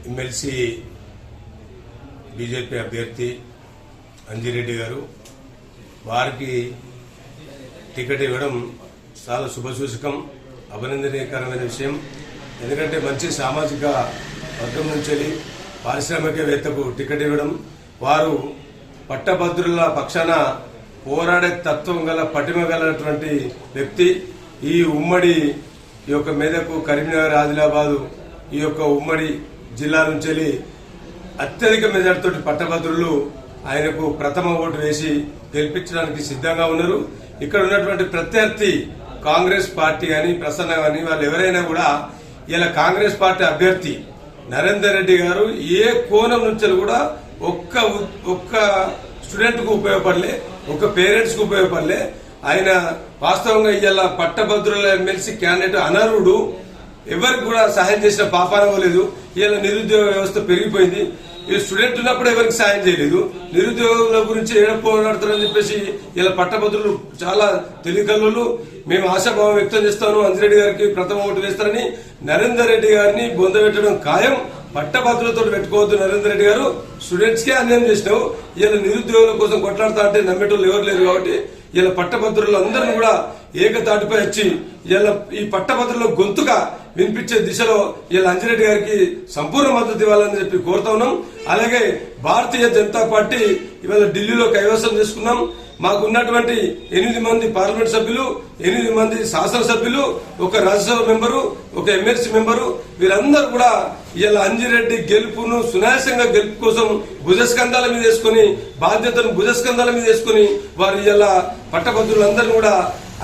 MLC BJP అభ్యర్థి అంజిరెడ్డి గారు వారికి టికెట్ ఇవ్వడం చాలా శుభసూచకం, అభినందనీయకరమైన విషయం. ఎందుకంటే మంచి సామాజిక వర్గం నుంచి పారిశ్రామికవేత్తకు టికెట్ ఇవ్వడం, వారు పట్టభద్రుల పక్షాన పోరాడే తత్వం గల పటిమ గలటువంటి వ్యక్తి. ఈ ఉమ్మడి ఈ యొక్క మెదకు, కరీంనగర్, ఆదిలాబాదు ఈ యొక్క ఉమ్మడి జిల్లా నుంచి అత్యధిక మెజార్టీతో పట్టభద్రులు ఆయనకు ప్రథమ ఓటు వేసి గెలిపించడానికి సిద్ధంగా ఉన్నారు. ఇక్కడ ఉన్నటువంటి ప్రత్యర్థి కాంగ్రెస్ పార్టీ అని ప్రసన్న కానీ వాళ్ళు ఎవరైనా కూడా ఇలా కాంగ్రెస్ పార్టీ అభ్యర్థి నరేందర్ రెడ్డి గారు ఏ కోణం నుంచి కూడా ఒక్క స్టూడెంట్ కు ఉపయోగపడలే, ఒక్క పేరెంట్స్ కు ఉపయోగపడలే. ఆయన వాస్తవంగా ఇవాళ పట్టభద్రుల ఎమ్మెల్సీ క్యాండిడేట్ అనర్హుడు, ఎవరికి కూడా సహాయం చేసిన పాపాన పోలేదు. ఇవాళ నిరుద్యోగ వ్యవస్థ పెరిగిపోయింది. ఈ స్టూడెంట్ ఉన్నప్పుడు ఎవరికి సాయం చేయలేదు, నిరుద్యోగుల గురించి ఏడపోరాడతారని చెప్పేసి ఇలా పట్టభద్రులు చాలా తెలివికల్లు. మేము ఆశాభావం వ్యక్తం చేస్తాను, అంజిరెడ్డి గారికి ప్రథమ ఓటు వేస్తారని. నరేందర్ రెడ్డి గారిని బొందబెట్టడం ఖాయం. పట్టభద్రులతో పెట్టుకోవద్దు నరేందర్ రెడ్డి గారు, స్టూడెంట్స్ కే అన్యాయం చేసినావు. ఇలా నిరుద్యోగుల కోసం కొట్లాడతా అంటే నమ్మేటోళ్ళు ఎవరు లేరు. కాబట్టి ఇలా పట్టభద్రులందరినీ కూడా ఏకతాటిపై వచ్చి ఇలా ఈ పట్టభద్రుల గొంతుగా వినిపించే దిశలో ఇలా అంజిరెడ్డి గారికి సంపూర్ణ మద్దతు ఇవ్వాలని చెప్పి కోరుతా ఉన్నాం. అలాగే భారతీయ జనతా పార్టీ ఇవాళ ఢిల్లీలో కైవసం చేసుకున్నాం. మాకు ఉన్నటువంటి 8 మంది పార్లమెంట్ సభ్యులు, 8 మంది శాసనసభ్యులు, ఒక రాజ్యసభ మెంబరు, ఒక ఎమ్మెల్సీ మెంబరు, వీరందరూ కూడా ఇలా అంజిరెడ్డి గెలుపును సునాయాసంగా గెలుపు కోసం భుజస్కంధాల మీద వేసుకుని, బాధ్యతను భుజస్కంధాల మీద వేసుకుని వారు ఇలా పట్టభద్రులందరినీ కూడా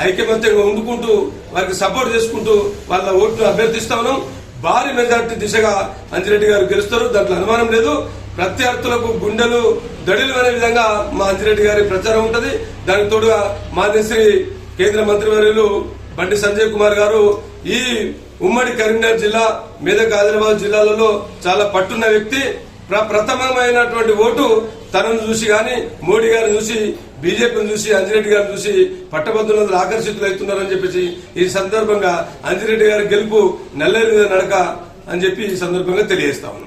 ఐకమత్యంగా ఉండుకుంటూ వారికి సపోర్ట్ చేసుకుంటూ వాళ్ళ ఓట్లు అభ్యర్థిస్తా ఉన్నాం. భారీ మెజార్టీ దిశగా అంజిరెడ్డి గారు గెలుస్తారు, దాంట్లో అనుమానం లేదు. ప్రత్యర్థులకు గుండెలు దడిలు అనే విధంగా మా అంజిరెడ్డి గారి ప్రచారం ఉంటది. దానికి తోడుగా మాన్యశ్రీ కేంద్ర మంత్రివర్యులు బండి సంజయ్ కుమార్ గారు ఈ ఉమ్మడి కరీంనగర్ జిల్లా, మెదక్, ఆదిలాబాద్ జిల్లాలలో చాలా పట్టున్న వ్యక్తి. ప్రథమమైనటువంటి ఓటు తనను చూసి గాని, మోడీ గారిని చూసి, బీజేపీని చూసి, అంజిరెడ్డి గారిని చూసి పట్టభద్రులందరూ ఆకర్షితులవుతున్నారని చెప్పేసి ఈ సందర్భంగా అంజిరెడ్డి గారి గెలుపు నల్లేరు మీద నడక అని చెప్పి ఈ సందర్భంగా తెలియజేస్తా ఉన్నాం.